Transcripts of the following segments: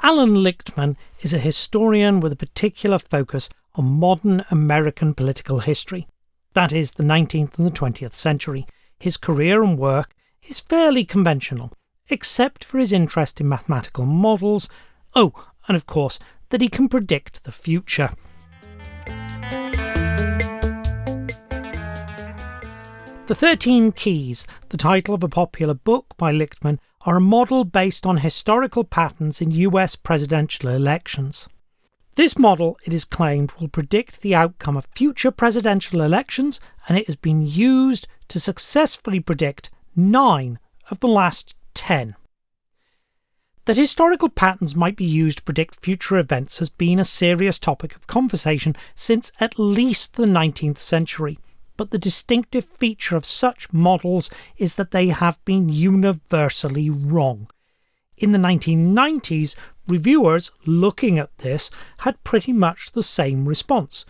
Alan Lichtman is a historian with a particular focus on modern American political history, that is, the 19th and the 20th century. His career and work is fairly conventional, except for his interest in mathematical models. Oh, and of course, that he can predict the future. The 13 Keys, the title of a popular book by Lichtman, are a model based on historical patterns in US presidential elections. This model, it is claimed, will predict the outcome of future presidential elections, and it has been used to successfully predict 9 of the last 10. That historical patterns might be used to predict future events has been a serious topic of conversation since at least the 19th century. But the distinctive feature of such models is that they have been universally wrong. In the 1990s, reviewers looking at this had pretty much the same response.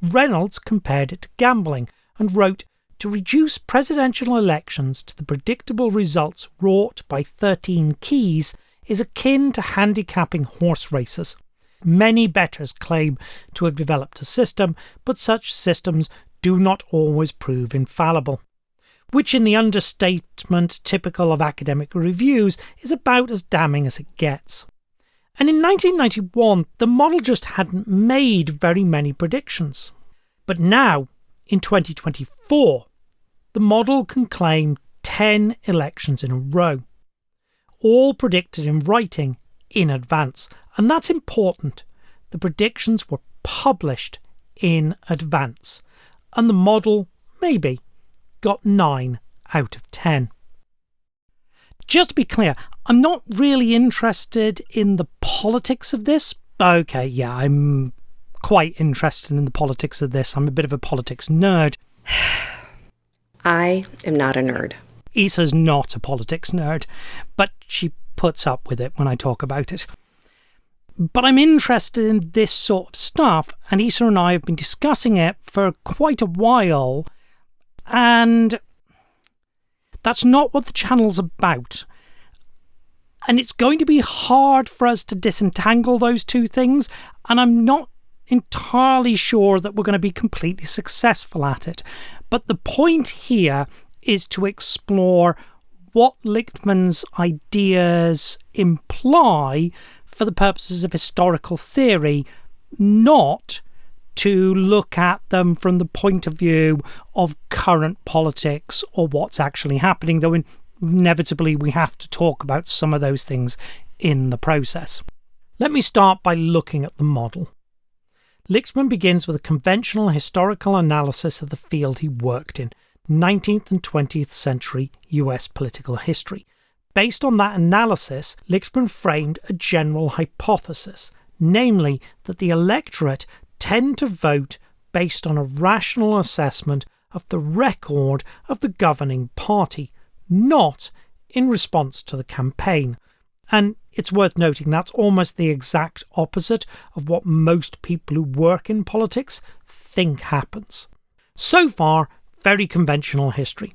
Reynolds compared it to gambling and wrote, "To reduce presidential elections to the predictable results wrought by 13 keys is akin to handicapping horse races. Many bettors claim to have developed a system, but such systems do not always prove infallible," which in the understatement typical of academic reviews is about as damning as it gets. And in 1991, the model just hadn't made very many predictions. But now, in 2024, the model can claim 10 elections in a row, all predicted in writing in advance. And that's important. The predictions were published in advance. And the model, maybe, got 9 out of 10. Just to be clear, I'm not really interested in the politics of this. Okay, yeah, I'm quite interested in the politics of this. I'm a bit of a politics nerd. I am not a nerd. Issa's not a politics nerd, but she puts up with it when I talk about it. But I'm interested in this sort of stuff, and Issa and I have been discussing it for quite a while, and that's not what the channel's about. And it's going to be hard for us to disentangle those two things, and I'm not entirely sure that we're going to be completely successful at it. But the point here is to explore what Lichtman's ideas imply for the purposes of historical theory, not to look at them from the point of view of current politics or what's actually happening, though inevitably we have to talk about some of those things in the process. Let me start by looking at the model. Lichtman begins with a conventional historical analysis of the field he worked in, 19th and 20th century US political history. Based on that analysis, Lichtman framed a general hypothesis, namely that the electorate tend to vote based on a rational assessment of the record of the governing party, not in response to the campaign. And it's worth noting that's almost the exact opposite of what most people who work in politics think happens. So far, very conventional history.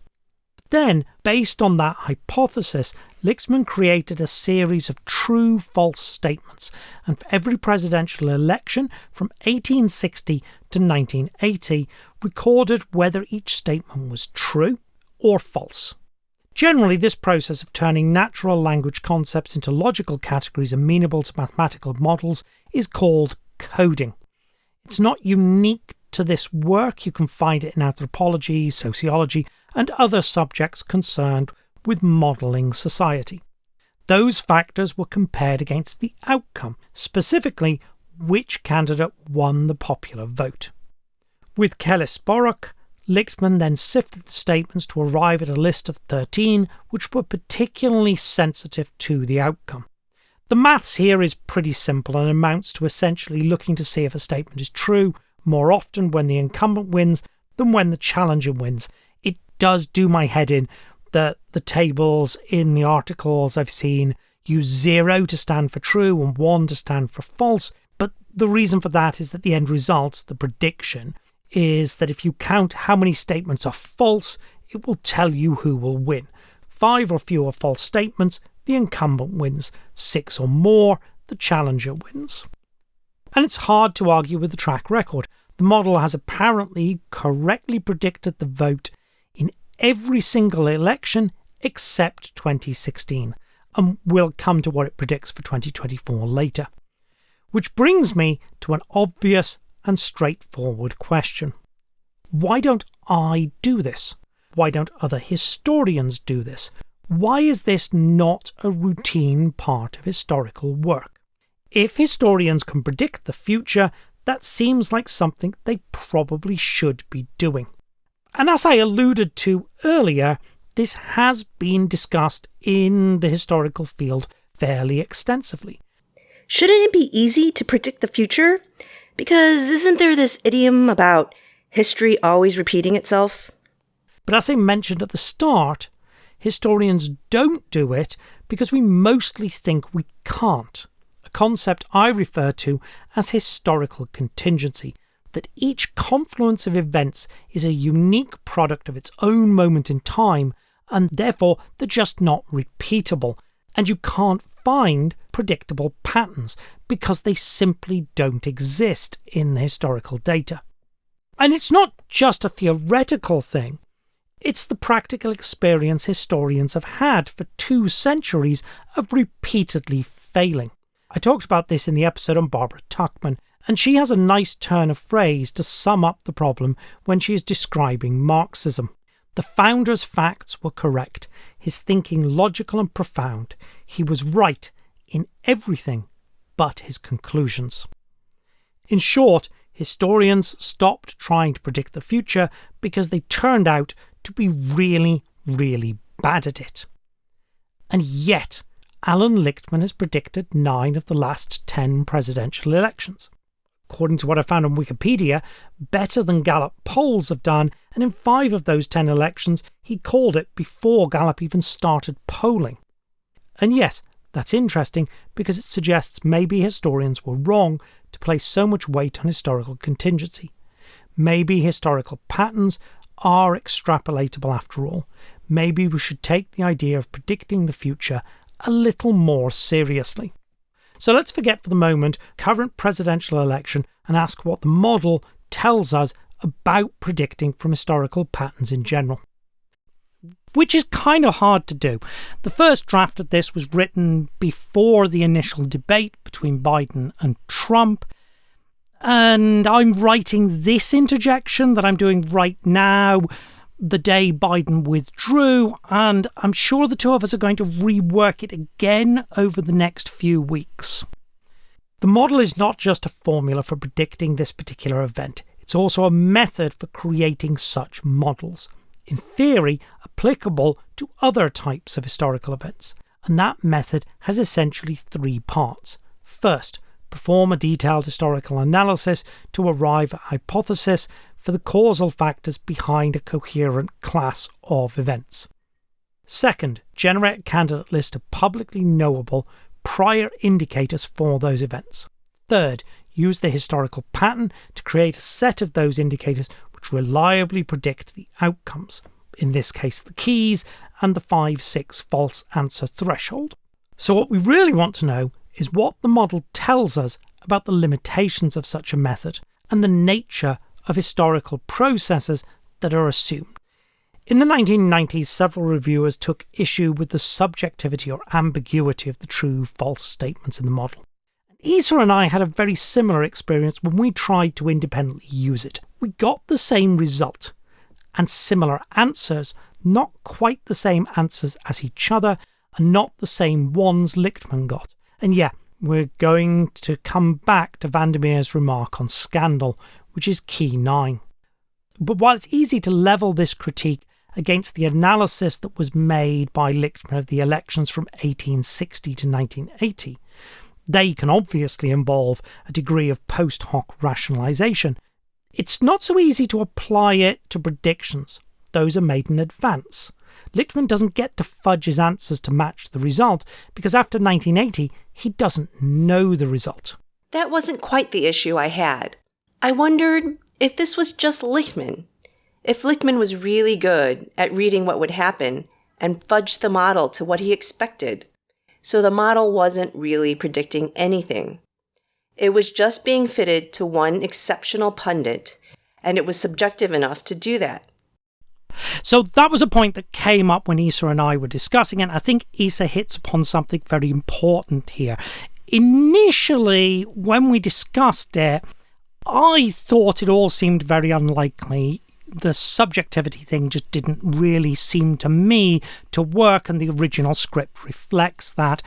Then, based on that hypothesis, Lichtman created a series of true-false statements, and for every presidential election from 1860 to 1980, recorded whether each statement was true or false. Generally, this process of turning natural language concepts into logical categories amenable to mathematical models is called coding. It's not unique to this work. You can find it in anthropology, sociology, and other subjects concerned with modelling society. Those factors were compared against the outcome, specifically which candidate won the popular vote. With Kelly-Sporrock, Lichtman then sifted the statements to arrive at a list of 13 which were particularly sensitive to the outcome. The maths here is pretty simple and amounts to essentially looking to see if a statement is true more often when the incumbent wins than when the challenger wins. It does do my head in that the tables in the articles I've seen use 0 to stand for true and 1 to stand for false, but the reason for that is that the end result, the prediction, is that if you count how many statements are false, it will tell you who will win. 5 or fewer false statements, the incumbent wins. 6 or more, the challenger wins. And it's hard to argue with the track record. The model has apparently correctly predicted the vote in every single election except 2016, and we'll come to what it predicts for 2024 later. Which brings me to an obvious and straightforward question. Why don't I do this? Why don't other historians do this? Why is this not a routine part of historical work? If historians can predict the future, that seems like something they probably should be doing. And as I alluded to earlier, this has been discussed in the historical field fairly extensively. Shouldn't it be easy to predict the future? Because isn't there this idiom about history always repeating itself? But as I mentioned at the start, historians don't do it because we mostly think we can't. A concept I refer to as historical contingency, that each confluence of events is a unique product of its own moment in time, and therefore they're just not repeatable, and you can't find predictable patterns because they simply don't exist in the historical data. And it's not just a theoretical thing, it's the practical experience historians have had for 2 centuries of repeatedly failing. I talked about this in the episode on Barbara Tuchman, and she has a nice turn of phrase to sum up the problem when she is describing Marxism. The founder's facts were correct, his thinking logical and profound. He was right in everything but his conclusions. In short, historians stopped trying to predict the future because they turned out to be really, really bad at it. And yet, Alan Lichtman has predicted 9 of the last 10 presidential elections. According to what I found on Wikipedia, better than Gallup polls have done, and in 5 of those 10 elections, he called it before Gallup even started polling. And yes, that's interesting because it suggests maybe historians were wrong to place so much weight on historical contingency. Maybe historical patterns are extrapolatable after all. Maybe we should take the idea of predicting the future a little more seriously. So let's forget for the moment current presidential election and ask what the model tells us about predicting from historical patterns in general. Which is kind of hard to do. The first draft of this was written before the initial debate between Biden and Trump, and I'm writing this interjection that I'm doing right now the day Biden withdrew, and I'm sure the 2 of us are going to rework it again over the next few weeks. The model is not just a formula for predicting this particular event, it's also a method for creating such models, in theory applicable to other types of historical events, and that method has essentially 3 parts. First, perform a detailed historical analysis to arrive at a hypothesis for the causal factors behind a coherent class of events. Second, generate a candidate list of publicly knowable prior indicators for those events. Third, use the historical pattern to create a set of those indicators which reliably predict the outcomes, in this case the keys and the 5-6 false answer threshold. So what we really want to know is what the model tells us about the limitations of such a method and the nature of historical processes that are assumed. In the 1990s, several reviewers took issue with the subjectivity or ambiguity of the true-false statements in the model. Isa and I had a very similar experience when we tried to independently use it. We got the same result and similar answers, not quite the same answers as each other, and not the same ones Lichtman got. And yeah, we're going to come back to Vandermeer's remark on scandal, which is key 9. But while it's easy to level this critique against the analysis that was made by Lichtman of the elections from 1860 to 1980, they can obviously involve a degree of post hoc rationalisation. It's not so easy to apply it to predictions. Those are made in advance. Lichtman doesn't get to fudge his answers to match the result because after 1980, he doesn't know the result. That wasn't quite the issue I had. I wondered if this was just Lichtman. If Lichtman was really good at reading what would happen and fudged the model to what he expected. so the model wasn't really predicting anything. It was just being fitted to one exceptional pundit, and it was subjective enough to do that. So that was a point that came up when Issa and I were discussing it, and I think Issa hits upon something very important here. Initially, when we discussed it, I thought it all seemed very unlikely. The subjectivity thing just didn't really seem to me to work, and the original script reflects that,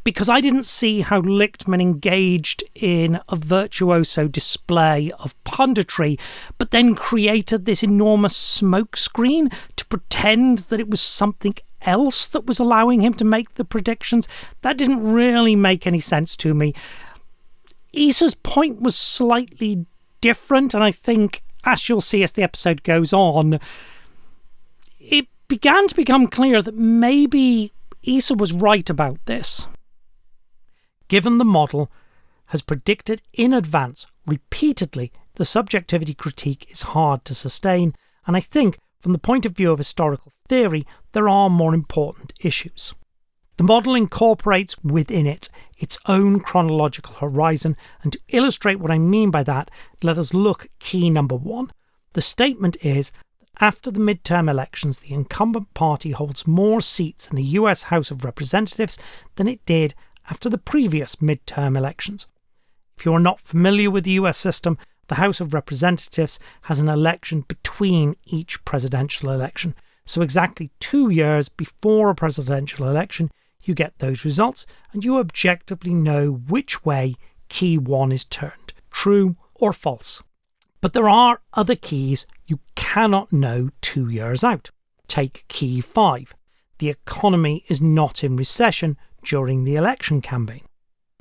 because I didn't see how Lichtman engaged in a virtuoso display of punditry, but then created this enormous smokescreen to pretend that it was something else that was allowing him to make the predictions. That didn't really make any sense to me. Issa's point was slightly different, and I think, as you'll see as the episode goes on, it began to become clear that maybe Issa was right about this. Given the model has predicted in advance repeatedly, the subjectivity critique is hard to sustain, and I think from the point of view of historical theory, there are more important issues. The model incorporates within it its own chronological horizon, and to illustrate what I mean by that, let us look at key number 1. The statement is that after the midterm elections, the incumbent party holds more seats in the US House of Representatives than it did after the previous midterm elections. If you are not familiar with the US system, the House of Representatives has an election between each presidential election. So exactly 2 years before a presidential election, you get those results, and you objectively know which way key 1 is turned, true or false. But there are other keys you cannot know 2 years out. Take key 5. The economy is not in recession during the election campaign.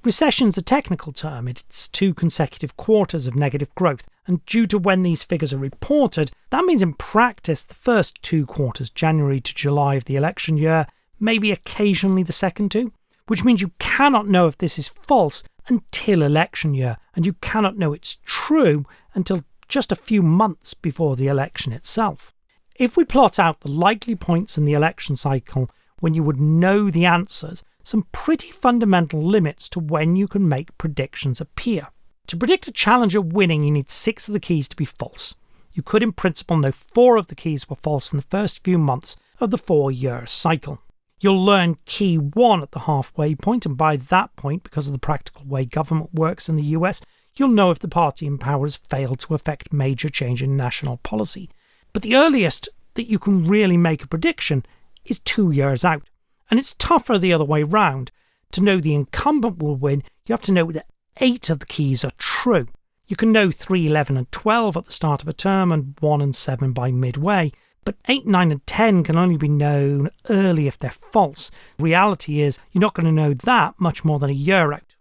Recession's a technical term. It's 2 consecutive quarters of negative growth, and due to when these figures are reported, that means in practice the first 2 quarters, January to July of the election year, maybe occasionally the second 2, which means you cannot know if this is false until election year, and you cannot know it's true until just a few months before the election itself. If we plot out the likely points in the election cycle when you would know the answers, some pretty fundamental limits to when you can make predictions appear. To predict a challenger winning, you need 6 of the keys to be false. You could in principle know 4 of the keys were false in the first few months of the 4-year cycle. You'll learn key 1 at the halfway point, and by that point, because of the practical way government works in the US, you'll know if the party in power has failed to effect major change in national policy. But the earliest that you can really make a prediction is 2 years out. And it's tougher the other way round. To know the incumbent will win, you have to know that 8 of the keys are true. You can know 3, 11 and 12 at the start of a term and 1 and 7 by midway. But 8, 9 and 10 can only be known early if they're false. Reality is you're not going to know that much more than a year out.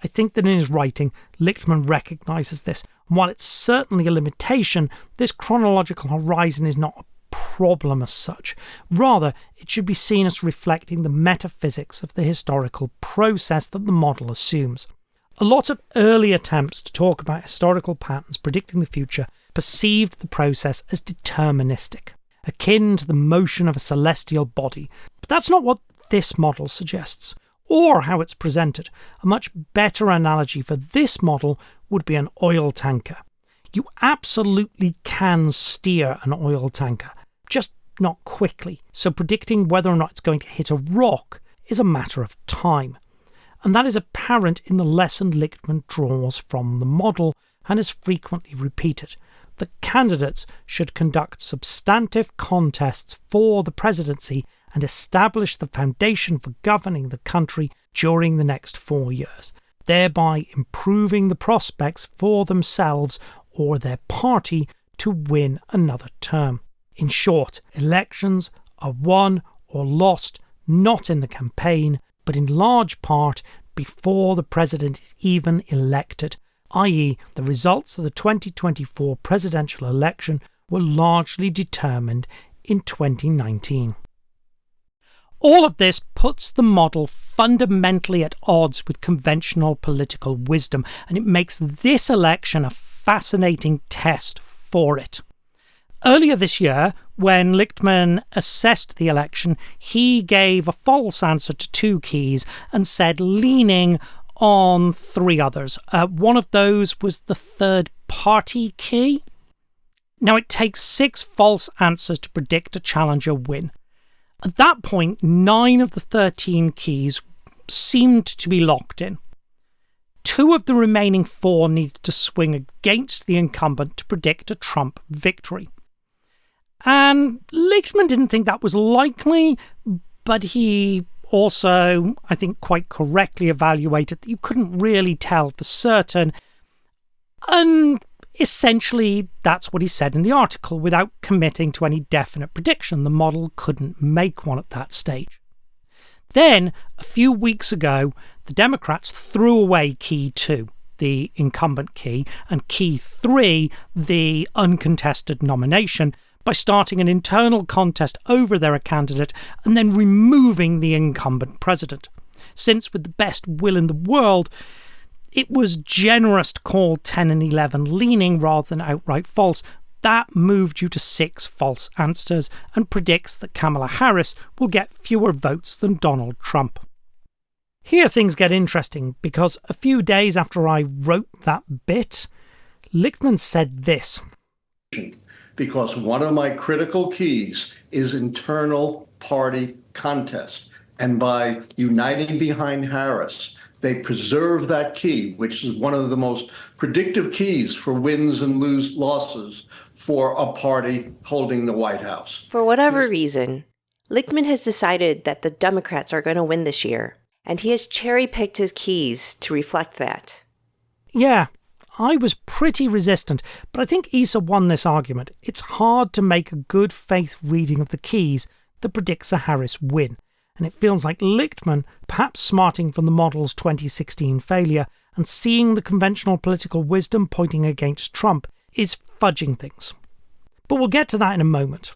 I think that in his writing, Lichtman recognises this. And while it's certainly a limitation, this chronological horizon is not a problem as such. Rather, it should be seen as reflecting the metaphysics of the historical process that the model assumes. A lot of early attempts to talk about historical patterns predicting the future perceived the process as deterministic, akin to the motion of a celestial body. But that's not what this model suggests, or how it's presented. A much better analogy for this model would be an oil tanker. You absolutely can steer an oil tanker, just not quickly. So predicting whether or not it's going to hit a rock is a matter of time. And that is apparent in the lesson Lichtman draws from the model and is frequently repeated. The candidates should conduct substantive contests for the presidency and establish the foundation for governing the country during the next 4 years, thereby improving the prospects for themselves or their party to win another term. In short, elections are won or lost not in the campaign, but in large part before the president is even elected, i.e. the results of the 2024 presidential election were largely determined in 2019. All of this puts the model fundamentally at odds with conventional political wisdom, and it makes this election a fascinating test for it. Earlier this year, when Lichtman assessed the election, he gave a false answer to 2 keys and said leaning on 3 others. One of those was the third party key. Now, it takes 6 false answers to predict a challenger win. At that point, 9 of the 13 keys seemed to be locked in. 2 of the remaining 4 needed to swing against the incumbent to predict a Trump victory. And Lichtman didn't think that was likely, but he also, I think, quite correctly evaluated that you couldn't really tell for certain. And essentially, that's what he said in the article, without committing to any definite prediction. The model couldn't make one at that stage. Then, a few weeks ago, the Democrats threw away key 2, the incumbent key, and key 3, the uncontested nomination, by starting an internal contest over their candidate and then removing the incumbent president. Since, with the best will in the world, it was generous to call 10 and 11 leaning rather than outright false, that moved you to 6 false answers and predicts that Kamala Harris will get fewer votes than Donald Trump. Here things get interesting, because a few days after I wrote that bit, Lichtman said this. Because one of my critical keys is internal party contest. And by uniting behind Harris, they preserve that key, which is one of the most predictive keys for wins and losses for a party holding the White House. For whatever reason, Lichtman has decided that the Democrats are going to win this year, and he has cherry-picked his keys to reflect that. Yeah, I was pretty resistant, but I think Issa won this argument. It's hard to make a good faith reading of the keys that predicts a Harris win, and it feels like Lichtman, perhaps smarting from the model's 2016 failure and seeing the conventional political wisdom pointing against Trump, is fudging things. But we'll get to that in a moment.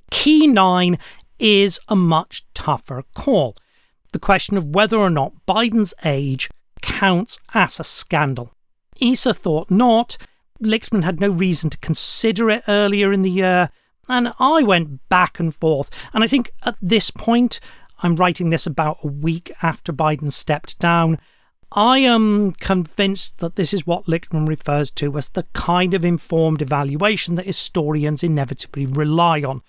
Key 9 is a much tougher call. The question of whether or not Biden's age counts as a scandal. Issa thought not. Lichtman had no reason to consider it earlier in the year, and I went back and forth. And I think at this point, I'm writing this about a week after Biden stepped down, I am convinced that this is what Lichtman refers to as the kind of informed evaluation that historians inevitably rely on,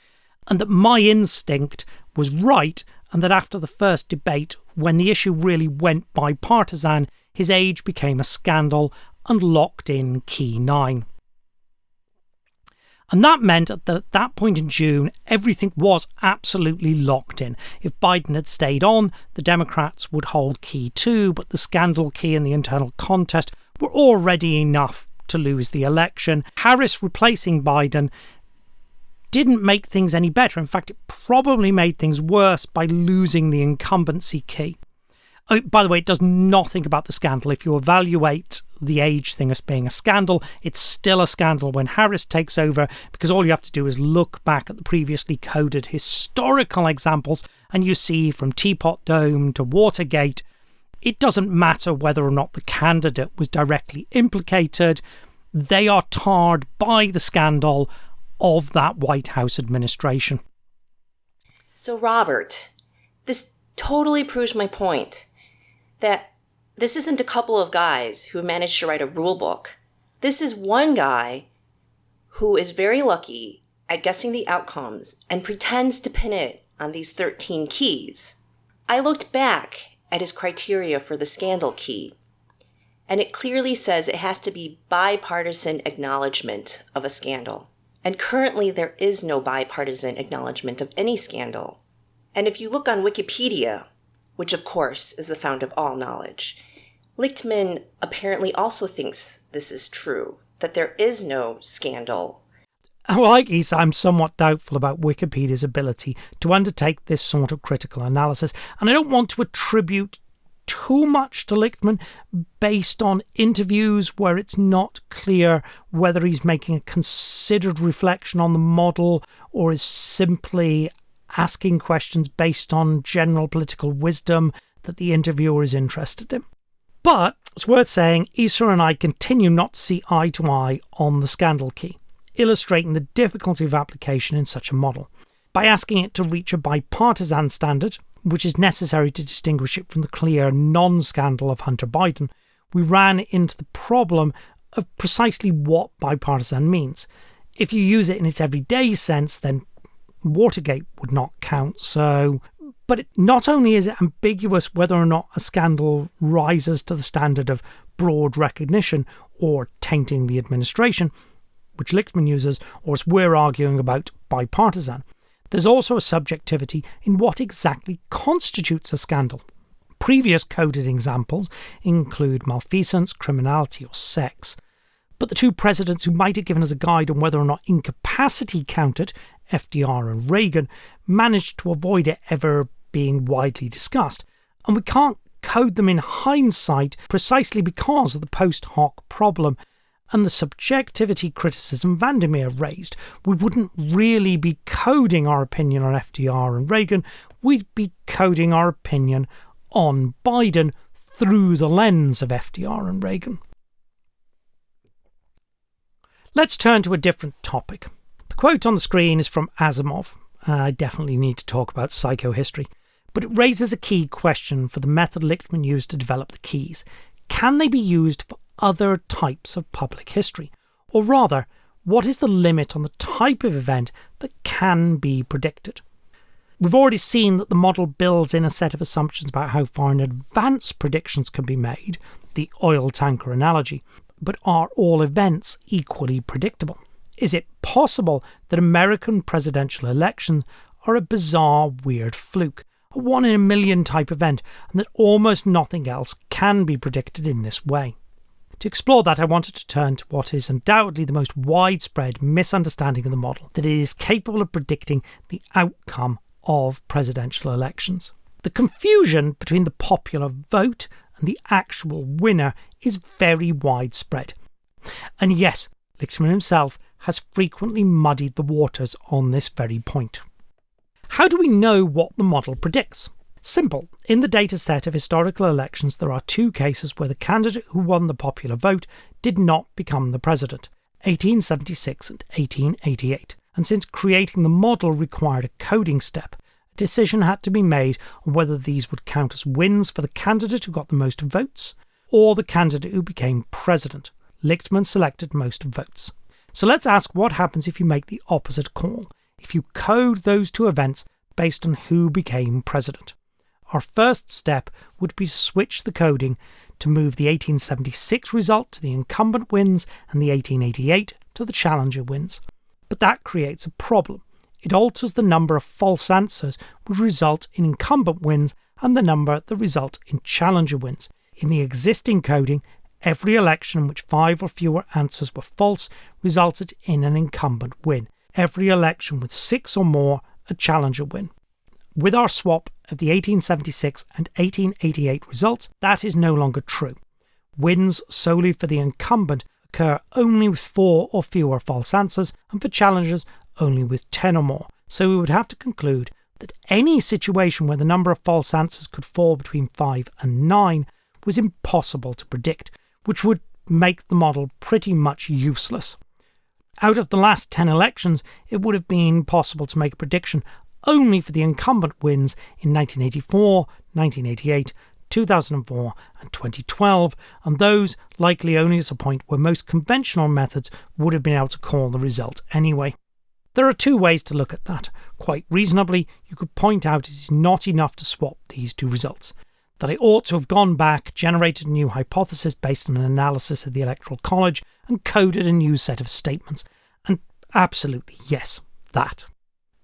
and that my instinct was right, and that after the first debate, when the issue really went bipartisan, his age became a scandal and locked in key 9. And that meant that at that point in June, everything was absolutely locked in. If Biden had stayed on, the Democrats would hold key 2, but the scandal key and the internal contest were already enough to lose the election. Harris replacing Biden didn't make things any better. In fact, it probably made things worse by losing the incumbency key. Oh, by the way, it does nothing about the scandal. If you evaluate the age thing as being a scandal, it's still a scandal when Harris takes over, because all you have to do is look back at the previously coded historical examples and you see from Teapot Dome to Watergate, it doesn't matter whether or not the candidate was directly implicated. They are tarred by the scandal of that White House administration. So, Robert, this totally proves my point that this isn't a couple of guys who have managed to write a rule book. This is one guy who is very lucky at guessing the outcomes and pretends to pin it on these 13 keys. I looked back at his criteria for the scandal key, and it clearly says it has to be bipartisan acknowledgement of a scandal. And currently there is no bipartisan acknowledgement of any scandal. And if you look on Wikipedia, which of course is the fount of all knowledge, Lichtman apparently also thinks this is true, that there is no scandal. Like Issa, I'm somewhat doubtful about Wikipedia's ability to undertake this sort of critical analysis, and I don't want to attribute too much to Lichtman based on interviews where it's not clear whether he's making a considered reflection on the model or is simply asking questions based on general political wisdom that the interviewer is interested in. But it's worth saying Issa and I continue not to see eye to eye on the scandal key. illustrating the difficulty of application in such a model. By asking it to reach a bipartisan standard, which is necessary to distinguish it from the clear non-scandal of Hunter Biden, we ran into the problem of precisely what bipartisan means. If you use it in its everyday sense, then Watergate would not count. But not only is it ambiguous whether or not a scandal rises to the standard of broad recognition or tainting the administration, which Lichtman uses, or as we're arguing about, bipartisan. There's also a subjectivity in what exactly constitutes a scandal. Previous coded examples include malfeasance, criminality, or sex. But the two presidents who might have given us a guide on whether or not incapacity counted, FDR and Reagan, managed to avoid it ever being widely discussed. And we can't code them in hindsight precisely because of the post hoc problem and the subjectivity criticism Vandermeer raised. We wouldn't really be coding our opinion on FDR and Reagan, we'd be coding our opinion on Biden through the lens of FDR and Reagan. Let's turn to a different topic. The quote on the screen is from Asimov. I definitely need to talk about psychohistory, but it raises a key question for the method Lichtman used to develop the keys. Can they be used for other types of public history? Or rather, what is the limit on the type of event that can be predicted? We've already seen that the model builds in a set of assumptions about how far in advance predictions can be made, the oil tanker analogy. But are all events equally predictable? Is it possible that American presidential elections are a bizarre, weird fluke, a one-in-a-million type event, and that almost nothing else can be predicted in this way? To explore that, I wanted to turn to what is undoubtedly the most widespread misunderstanding of the model, that it is capable of predicting the outcome of presidential elections. The confusion between the popular vote and the actual winner is very widespread. And yes, Lichtman himself has frequently muddied the waters on this very point. How do we know what the model predicts? Simple. In the data set of historical elections, there are two cases where the candidate who won the popular vote did not become the president, 1876 and 1888. And since creating the model required a coding step, a decision had to be made on whether these would count as wins for the candidate who got the most votes or the candidate who became president. Lichtman selected most votes. So let's ask what happens if you make the opposite call, if you code those two events based on who became president. Our first step would be to switch the coding to move the 1876 result to the incumbent wins and the 1888 to the challenger wins. But that creates a problem. It alters the number of false answers which result in incumbent wins and the number that result in challenger wins. In the existing coding, every election in which 5 or fewer answers were false resulted in an incumbent win. Every election with 6 or more, a challenger win. With our swap of the 1876 and 1888 results, that is no longer true. Wins solely for the incumbent occur only with 4 or fewer false answers, and for challengers only with 10 or more. So we would have to conclude that any situation where the number of false answers could fall between 5 and 9 was impossible to predict, which would make the model pretty much useless. Out of the last 10 elections, it would have been possible to make a prediction only for the incumbent wins in 1984, 1988, 2004 and 2012, and those likely only at a point where most conventional methods would have been able to call the result anyway. There are two ways to look at that. Quite reasonably, you could point out it is not enough to swap these two results, that I ought to have gone back, generated a new hypothesis based on an analysis of the Electoral College, and coded a new set of statements. And absolutely yes, that.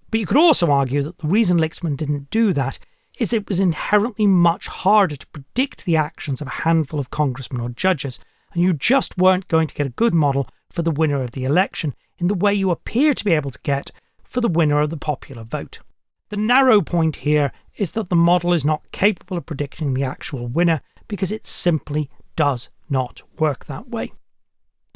But you could also argue that the reason Lichtman didn't do that is it was inherently much harder to predict the actions of a handful of congressmen or judges, and you just weren't going to get a good model for the winner of the election in the way you appear to be able to get for the winner of the popular vote. The narrow point here is that the model is not capable of predicting the actual winner because it simply does not work that way.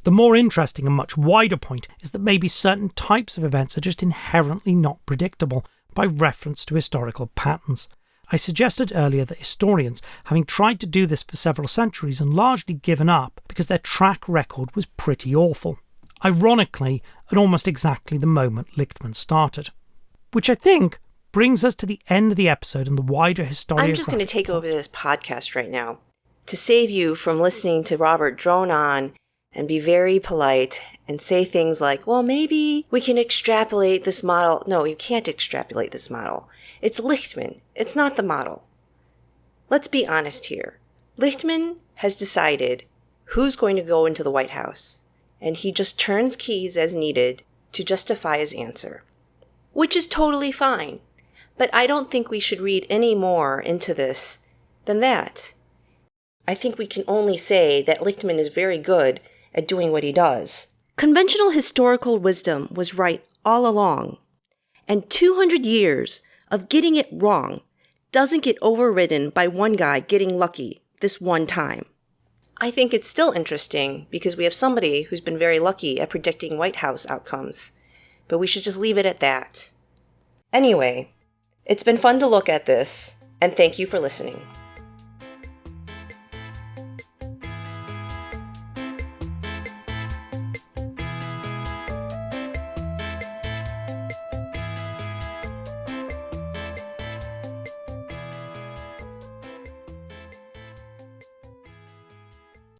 The more interesting and much wider point is that maybe certain types of events are just inherently not predictable by reference to historical patterns. I suggested earlier that historians, having tried to do this for several centuries and largely given up because their track record was pretty awful. ironically at almost exactly the moment Lichtman started. Which I think brings us to the end of the episode and the wider historiographic. I'm just going to take over this podcast right now to save you from listening to Robert drone on and be very polite and say things like, well, maybe we can extrapolate this model. No, you can't extrapolate this model. It's Lichtman. It's not the model. Let's be honest here. Lichtman has decided who's going to go into the White House, and he just turns keys as needed to justify his answer, which is totally fine. But I don't think we should read any more into this than that. I think we can only say that Lichtman is very good at doing what he does. Conventional historical wisdom was right all along, and 200 years of getting it wrong doesn't get overridden by one guy getting lucky this one time. I think it's still interesting because we have somebody who's been very lucky at predicting White House outcomes, but we should just leave it at that. Anyway, it's been fun to look at this, and thank you for listening.